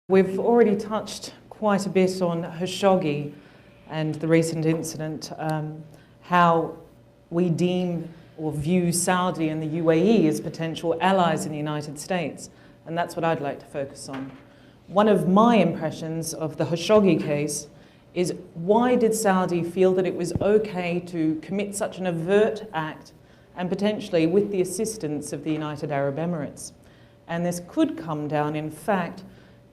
We've already touched quite a bit on Khashoggi and the recent incident, how we deem or view Saudi and the UAE as potential allies in the United States, and that's what I'd like to focus on. One of my impressions of the Khashoggi case is, why did Saudi feel that it was okay to commit such an overt act, and potentially with the assistance of the United Arab Emirates? And this could come down, in fact,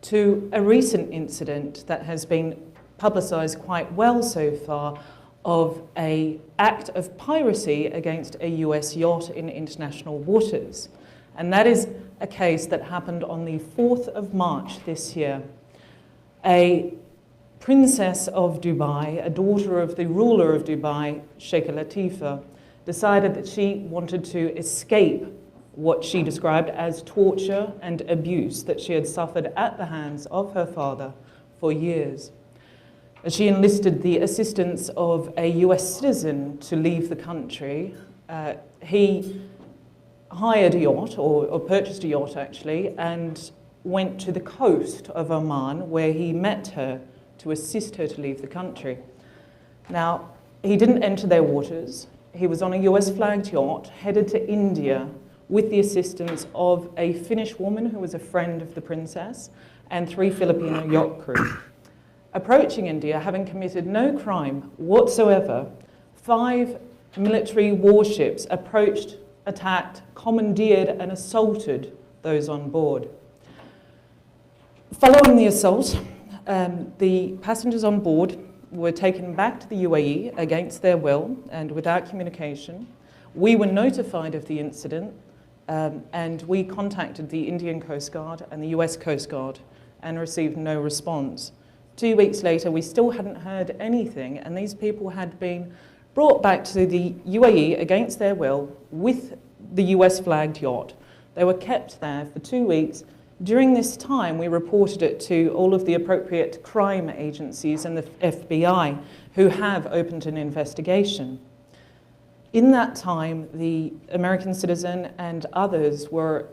to a recent incident that has been publicised quite well so far, of an act of piracy against a US yacht in international waters. And that is a case that happened on the 4th of March this year. A princess of Dubai, a daughter of the ruler of Dubai, Sheikh Latifa, decided that she wanted to escape what she described as torture and abuse that she had suffered at the hands of her father for years. She enlisted the assistance of a US citizen to leave the country. He hired a yacht, or purchased a yacht actually, and went to the coast of Oman, where he met her to assist her to leave the country. Now, he didn't enter their waters. He was on a US flagged yacht headed to India with the assistance of a Finnish woman who was a friend of the princess and 3 Filipino yacht crew. Approaching India, having committed no crime whatsoever, 5 military warships approached, attacked, commandeered and assaulted those on board. Following the assault, the passengers on board were taken back to the UAE against their will and without communication. We were notified of the incident, and we contacted the Indian Coast Guard and the US Coast Guard and received no response. 2 weeks later, we still hadn't heard anything, and these people had been brought back to the UAE against their will with the US flagged yacht. They were kept there for 2 weeks. During this time, we reported it to all of the appropriate crime agencies and the FBI, who have opened an investigation. In that time, the American citizen and others were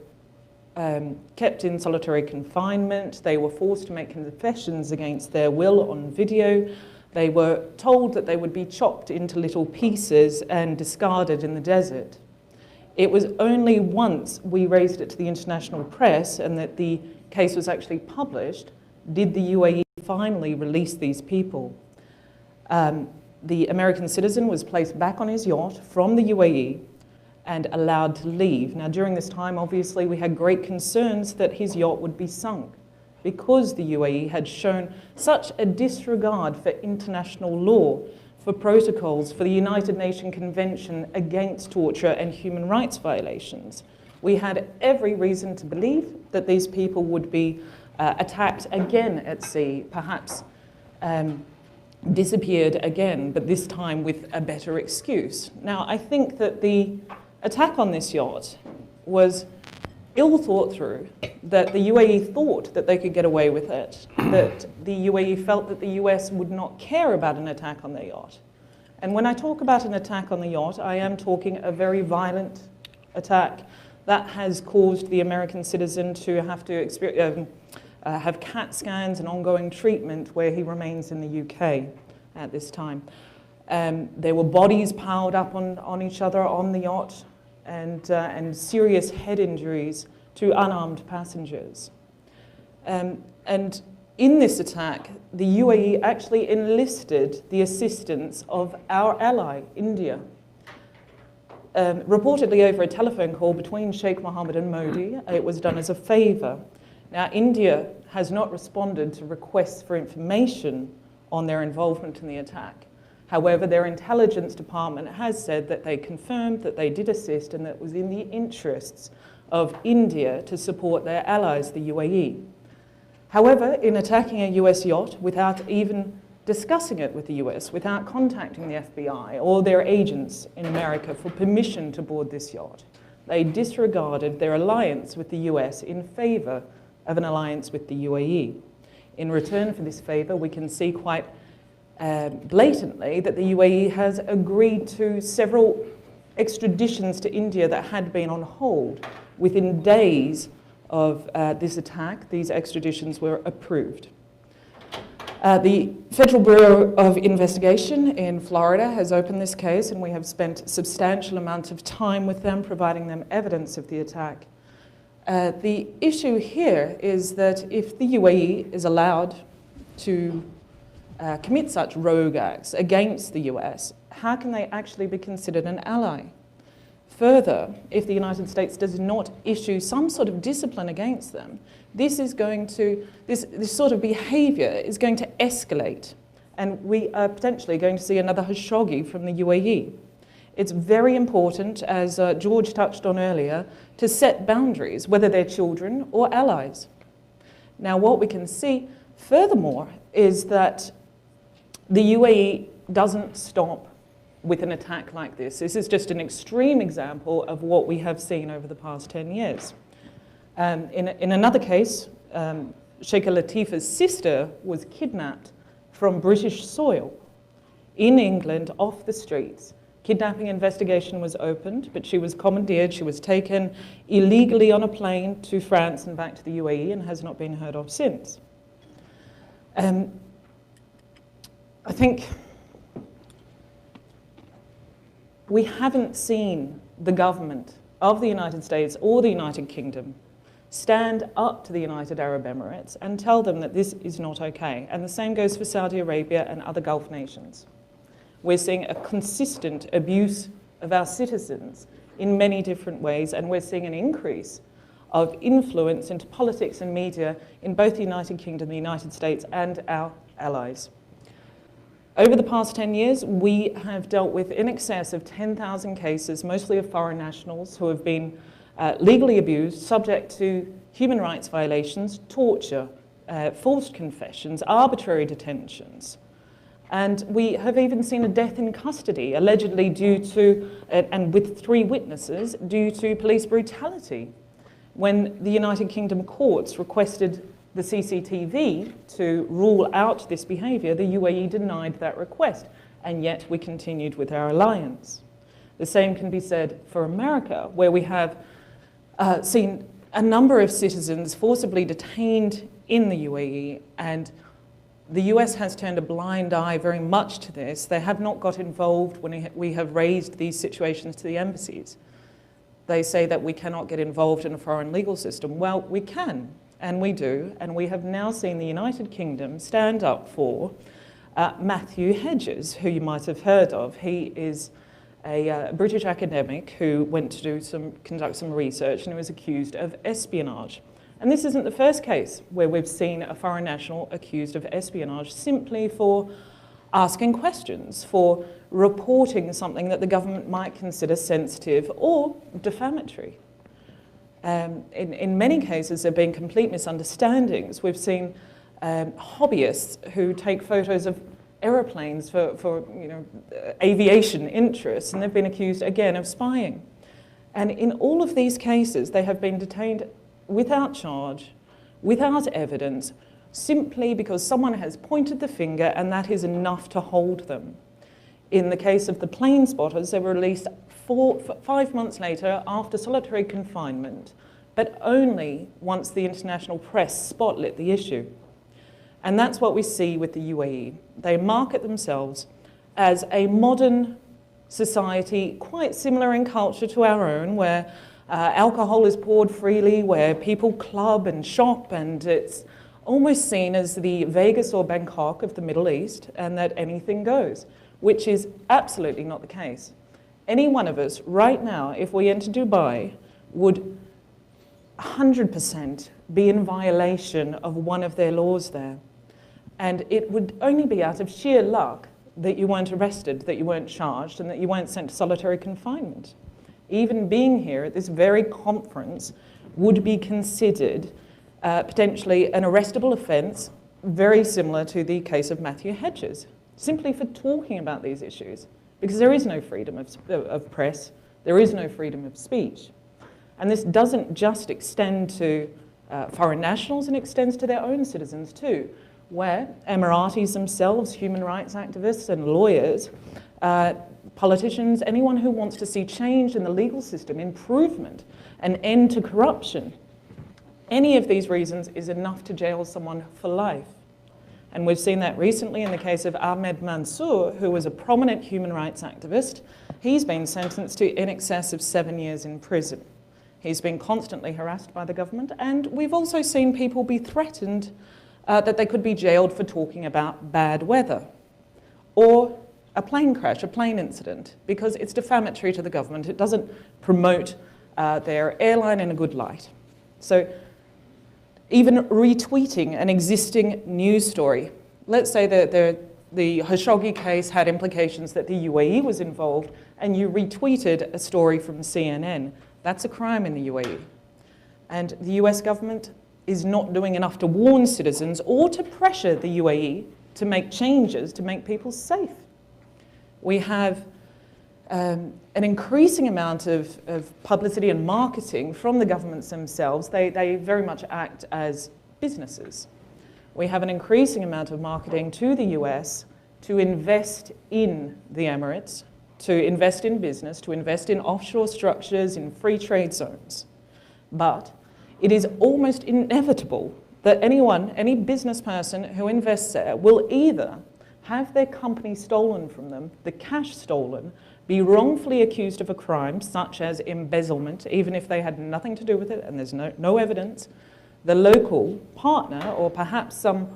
kept in solitary confinement. They were forced to make confessions against their will on video. They were told that they would be chopped into little pieces and discarded in the desert. It was only once we raised it to the international press and that the case was actually published, did the UAE finally release these people. The American citizen was placed back on his yacht from the UAE and allowed to leave. Now, during this time, obviously, we had great concerns that his yacht would be sunk because the UAE had shown such a disregard for international law, for protocols, for the United Nations Convention against torture and human rights violations. We had every reason to believe that these people would be attacked again at sea, perhaps disappeared again, but this time with a better excuse. Now, I think that the attack on this yacht was ill thought through, that the UAE thought that they could get away with it, that the UAE felt that the US would not care about an attack on their yacht. And when I talk about an attack on the yacht, I am talking a very violent attack that has caused the American citizen to have to have CAT scans and ongoing treatment where he remains in the UK at this time. There were bodies piled up on each other on the yacht, and serious head injuries to unarmed passengers. And in this attack, the UAE actually enlisted the assistance of our ally, India. Reportedly over a telephone call between Sheikh Mohammed and Modi, it was done as a favour. Now, India has not responded to requests for information on their involvement in the attack. However, their intelligence department has said that they confirmed that they did assist and that it was in the interests of India to support their allies, the UAE. However, in attacking a US yacht without even discussing it with the US, without contacting the FBI or their agents in America for permission to board this yacht, they disregarded their alliance with the US in favour of an alliance with the UAE. In return for this favour, we can see quite blatantly that the UAE has agreed to several extraditions to India that had been on hold within days of this attack, these extraditions were approved. The Federal Bureau of Investigation in Florida has opened this case, and we have spent a substantial amount of time with them, providing them evidence of the attack. The issue here is that if the UAE is allowed to commit such rogue acts against the US, how can they actually be considered an ally? Further, if the United States does not issue some sort of discipline against them, this sort of behavior is going to escalate, and we are potentially going to see another Khashoggi from the UAE. It's very important, as George touched on earlier, to set boundaries, whether they're children or allies. Now, what we can see, furthermore, is that the UAE doesn't stop with an attack like this. This is just an extreme example of what we have seen over the past 10 years. In another case, Sheikh Latifa's sister was kidnapped from British soil in England off the streets. Kidnapping investigation was opened, but she was commandeered. She was taken illegally on a plane to France and back to the UAE and has not been heard of since. I think we haven't seen the government of the United States or the United Kingdom stand up to the United Arab Emirates and tell them that this is not okay. And the same goes for Saudi Arabia and other Gulf nations. We're seeing a consistent abuse of our citizens in many different ways, and we're seeing an increase of influence into politics and media in both the United Kingdom, the United States, and our allies. Over the past 10 years, we have dealt with in excess of 10,000 cases, mostly of foreign nationals who have been legally abused, subject to human rights violations, torture, forced confessions, arbitrary detentions. And we have even seen a death in custody, allegedly due to, and with 3 witnesses, due to police brutality. When the United Kingdom courts requested the CCTV to rule out this behaviour, the UAE denied that request, and yet we continued with our alliance. The same can be said for America, where we have seen a number of citizens forcibly detained in the UAE, and the US has turned a blind eye very much to this. They have not got involved when we have raised these situations to the embassies. They say that we cannot get involved in a foreign legal system. Well, we can. And we do, and we have now seen the United Kingdom stand up for Matthew Hedges, who you might have heard of. He is a British academic who went to conduct some research and was accused of espionage. And this isn't the first case where we've seen a foreign national accused of espionage simply for asking questions, for reporting something that the government might consider sensitive or defamatory. In many cases, there have been complete misunderstandings. We've seen hobbyists who take photos of aeroplanes for aviation interests, and they've been accused, again, of spying. And in all of these cases, they have been detained without charge, without evidence, simply because someone has pointed the finger, and that is enough to hold them. In the case of the plane spotters, they were released 5 months later after solitary confinement, but only once the international press spotlit the issue. And that's what we see with the UAE. They market themselves as a modern society, quite similar in culture to our own, where alcohol is poured freely, where people club and shop, and it's almost seen as the Vegas or Bangkok of the Middle East, and that anything goes, which is absolutely not the case. Any one of us right now, if we enter Dubai, would 100% be in violation of one of their laws there. And it would only be out of sheer luck that you weren't arrested, that you weren't charged, and that you weren't sent to solitary confinement. Even being here at this very conference would be considered potentially an arrestable offence, very similar to the case of Matthew Hedges, simply for talking about these issues. Because there is no freedom of press, there is no freedom of speech. And this doesn't just extend to foreign nationals, it extends to their own citizens too, where Emiratis themselves, human rights activists and lawyers, politicians, anyone who wants to see change in the legal system, improvement, an end to corruption, Any of these reasons is enough to jail someone for life. And we've seen that recently in the case of Ahmed Mansour, who was a prominent human rights activist. He's been sentenced to in excess of 7 years in prison. He's been constantly harassed by the government, and we've also seen people be threatened that they could be jailed for talking about bad weather or a plane crash, a plane incident, because it's defamatory to the government. It doesn't promote their airline in a good light. So even retweeting an existing news story, let's say that the Khashoggi case had implications that the UAE was involved, and you retweeted a story from CNN, that's a crime in the UAE. And the US government is not doing enough to warn citizens or to pressure the UAE to make changes to make people safe. We have an increasing amount of publicity and marketing from the governments themselves. They very much act as businesses. We have an increasing amount of marketing to the US to invest in the Emirates, to invest in business, to invest in offshore structures, in free trade zones. But it is almost inevitable that any business person who invests there will either have their company stolen from them, the cash stolen, be wrongfully accused of a crime such as embezzlement, even if they had nothing to do with it and there's no evidence. The local partner, or perhaps some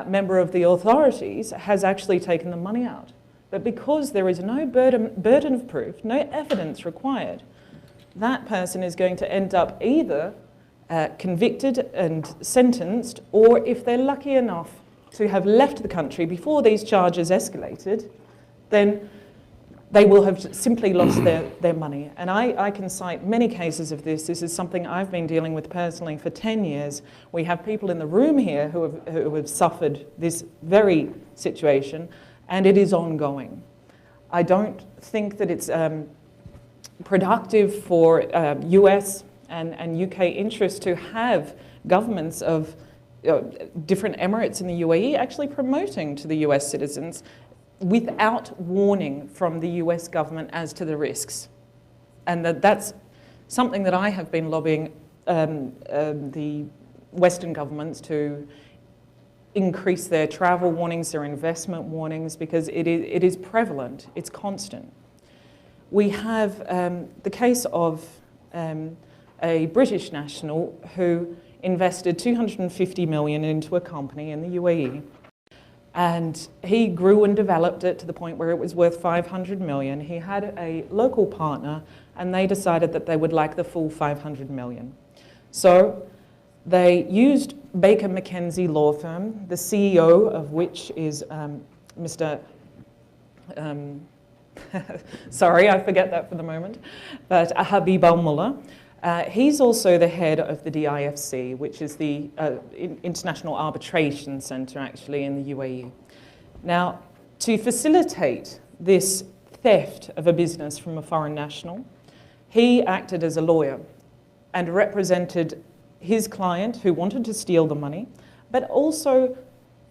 member of the authorities, has actually taken the money out. But because there is no burden of proof, no evidence required, that person is going to end up either convicted and sentenced, or if they're lucky enough to have left the country before these charges escalated, then they will have simply lost their money. And I can cite many cases of this. This is something I've been dealing with personally for 10 years. We have people in the room here who have suffered this very situation, and it is ongoing. I don't think that it's productive for US and UK interests to have governments of different emirates in the UAE actually promoting to the US citizens without warning from the US government as to the risks. And that's something that I have been lobbying the Western governments to increase their travel warnings, their investment warnings, because it is prevalent, it's constant. We have the case of a British national who invested 250 million into a company in the UAE. And he grew and developed it to the point where it was worth 500 million. He had a local partner, and they decided that they would like the full 500 million. So they used Baker McKenzie law firm, the CEO of which is Mr. Sorry, I forget that for the moment, but Habib al-Mullah. He's also the head of the DIFC, which is the International Arbitration Centre, actually, in the UAE. Now, to facilitate this theft of a business from a foreign national, he acted as a lawyer and represented his client who wanted to steal the money, but also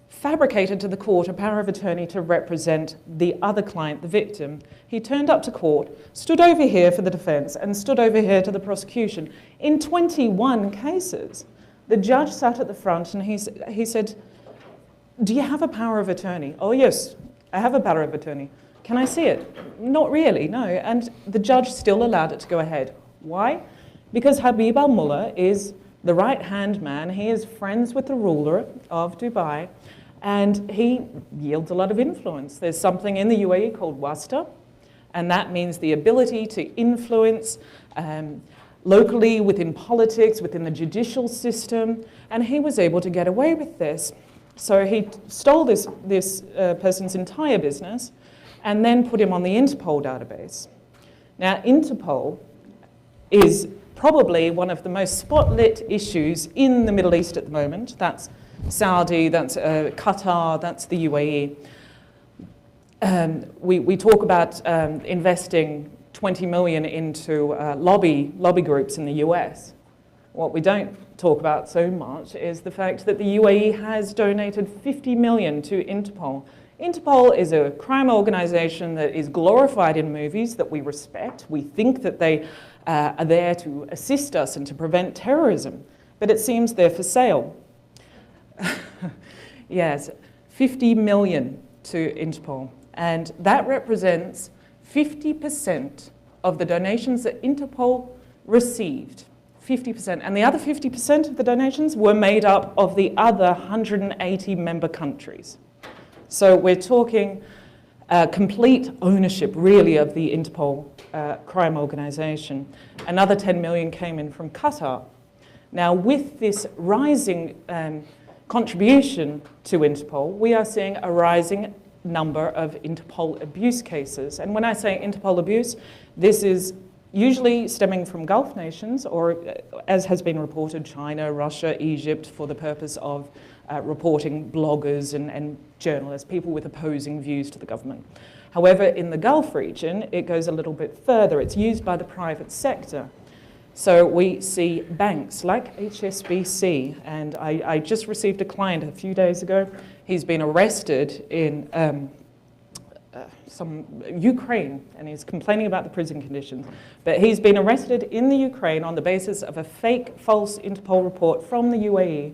fabricated to the court a power of attorney to represent the other client, the victim. He turned up to court, stood over here for the defense, and stood over here to the prosecution. In 21 cases, the judge sat at the front and he said, "Do you have a power of attorney?" "Oh yes, I have a power of attorney." "Can I see it?" "Not really, no." And the judge still allowed it to go ahead. Why? Because Habib al-Mullah is the right-hand man. He is friends with the ruler of Dubai, and he yields a lot of influence. There's something in the UAE called wasta, and that means the ability to influence locally within politics, within the judicial system, and he was able to get away with this. So he stole this person's entire business and then put him on the Interpol database. Now, Interpol is probably one of the most spotlit issues in the Middle East at the moment. That's Saudi, that's Qatar, that's the UAE. We talk about investing 20 million into lobby groups in the US. What we don't talk about so much is the fact that the UAE has donated 50 million to Interpol. Interpol is a crime organization that is glorified in movies that we respect. We think that they are there to assist us and to prevent terrorism. but it seems they're for sale. Yes, 50 million to Interpol, and that represents 50% of the donations that Interpol received. 50%, and the other 50% of the donations were made up of the other 180 member countries. So we're talking complete ownership, really, of the Interpol crime organization. Another 10 million came in from Qatar. Now, with this rising contribution to Interpol, we are seeing a rising number of Interpol abuse cases. And when I say Interpol abuse, this is usually stemming from Gulf nations, or as has been reported, China, Russia, Egypt, for the purpose of reporting bloggers and journalists, people with opposing views to the government. However, in the Gulf region, it goes a little bit further. It's used by the private sector. So we see banks like HSBC, and I just received a client a few days ago. He's been arrested in some Ukraine, and he's complaining about the prison conditions. But he's been arrested in the Ukraine on the basis of a fake, false Interpol report from the UAE,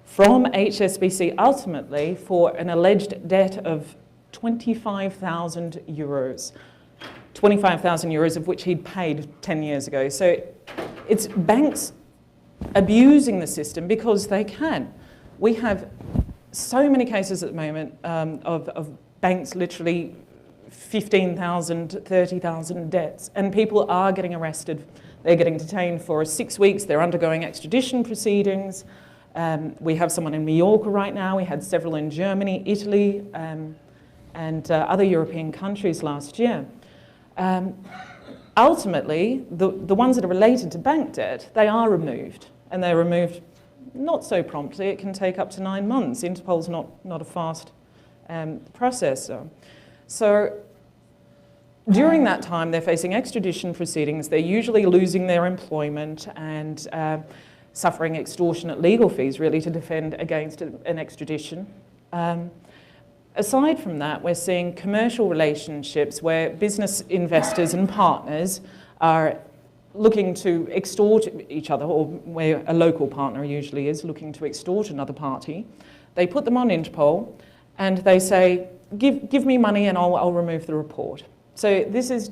from HSBC, ultimately for an alleged debt of 25,000 euros. 25,000 euros of which he'd paid 10 years ago. So it's banks abusing the system because they can. We have so many cases at the moment of banks literally 15,000, 30,000 debts, and people are getting arrested. They're getting detained for 6 weeks. They're undergoing extradition proceedings. We have someone in Mallorca right now. We had several in Germany, Italy, and other European countries last year. Ultimately, the ones that are related to bank debt, they are removed, and they're removed not so promptly. It can take up to 9 months. Interpol's not a fast processor. So during that time, they're facing extradition proceedings. They're usually losing their employment and suffering extortionate legal fees, really, to defend against an extradition. Aside from that, we're seeing commercial relationships where business investors and partners are looking to extort each other, or where a local partner usually is looking to extort another party. They put them on Interpol and they say, give me money and I'll remove the report. So this is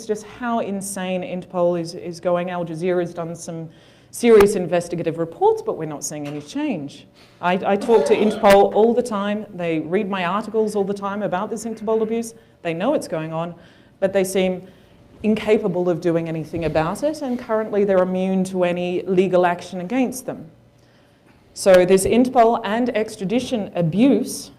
just how insane Interpol is going. Al Jazeera has done some serious investigative reports, but we're not seeing any change. I talk to Interpol all the time. They read my articles all the time about this Interpol abuse. They know it's going on, but they seem incapable of doing anything about it, and currently they're immune to any legal action against them. So this Interpol and extradition abuse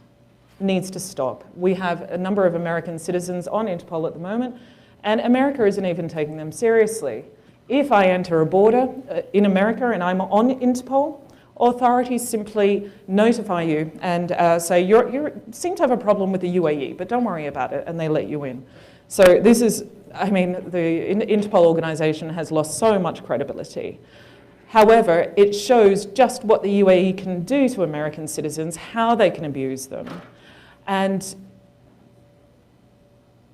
needs to stop. We have a number of American citizens on Interpol at the moment, and America isn't even taking them seriously. If I enter a border in America and I'm on Interpol, authorities simply notify you and say, you seem to have a problem with the UAE, but don't worry about it, and they let you in. So this is, I mean, the Interpol organization has lost so much credibility. However, it shows just what the UAE can do to American citizens, how they can abuse them. And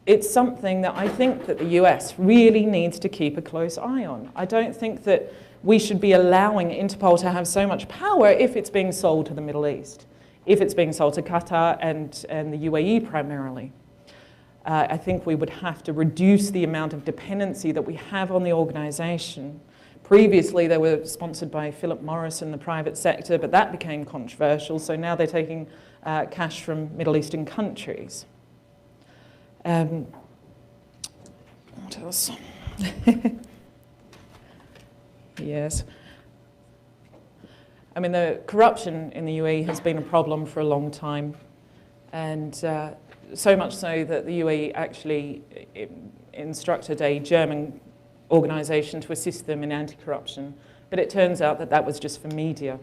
it's something that I think that the US really needs to keep a close eye on. I don't think that we should be allowing Interpol to have so much power if it's being sold to the Middle East, if it's being sold to Qatar and the UAE primarily. I think we would have to reduce the amount of dependency that we have on the organization. Previously, they were sponsored by Philip Morris in the private sector, but that became controversial, so now they're taking cash from Middle Eastern countries. What else? Yes. I mean, the corruption in the UAE has been a problem for a long time, and so much so that the UAE actually instructed a German organisation to assist them in anti-corruption, but it turns out that that was just for media.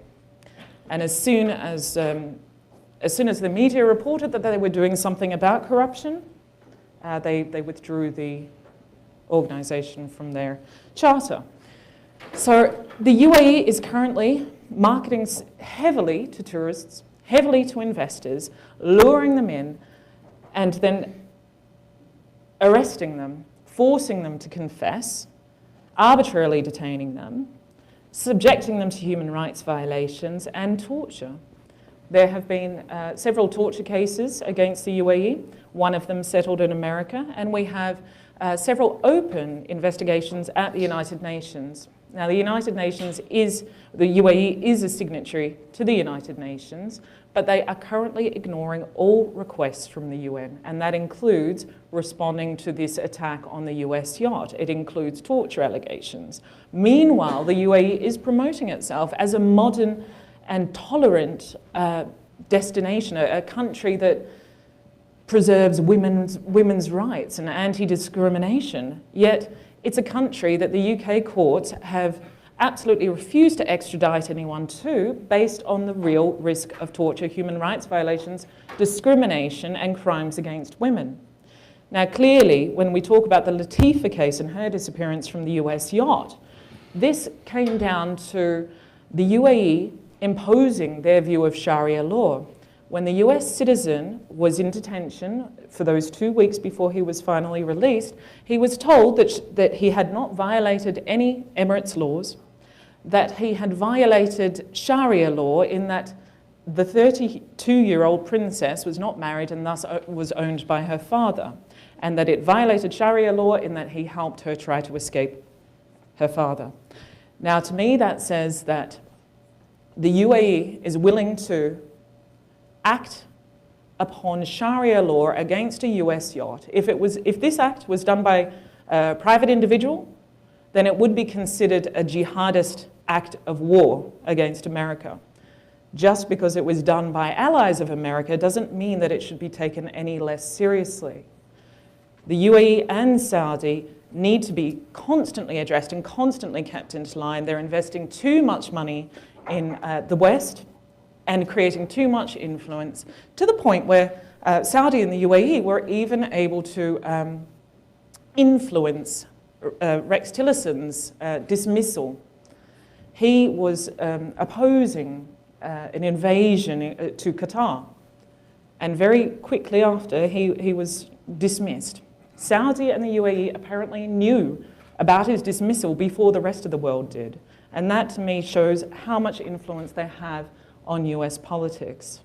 And as soon as the media reported that they were doing something about corruption, they withdrew the organisation from their charter. So the UAE is currently marketing heavily to tourists, heavily to investors, luring them in, and then arresting them, forcing them to confess, arbitrarily detaining them, subjecting them to human rights violations and torture. There have been several torture cases against the UAE, one of them settled in America, and we have several open investigations at the United Nations. Now, the United Nations the UAE is a signatory to the United Nations, but they are currently ignoring all requests from the UN, and that includes responding to this attack on the US yacht. It includes torture allegations. Meanwhile, the UAE is promoting itself as a modern and tolerant destination, a country that preserves women's rights and anti-discrimination. Yet it's a country that the UK courts have absolutely refused to extradite anyone to based on the real risk of torture, human rights violations, discrimination and crimes against women. Now clearly, when we talk about the Latifa case and her disappearance from the US yacht, this came down to the UAE imposing their view of Sharia law. When the US citizen was in detention for those 2 weeks before he was finally released, he was told that he had not violated any Emirates laws, that he had violated Sharia law in that the 32-year-old princess was not married and thus was owned by her father, and that it violated Sharia law in that he helped her try to escape her father. Now, to me, that says that the UAE is willing to act upon Sharia law against a US yacht. If this act was done by a private individual, then it would be considered a jihadist act of war against America. Just because it was done by allies of America doesn't mean that it should be taken any less seriously. The UAE and Saudi need to be constantly addressed and constantly kept into line. They're investing too much money in the West and creating too much influence to the point where Saudi and the UAE were even able to influence Rex Tillerson's dismissal. He was opposing an invasion to Qatar, and very quickly after he was dismissed. Saudi and the UAE apparently knew about his dismissal before the rest of the world did, and that to me shows how much influence they have on US politics.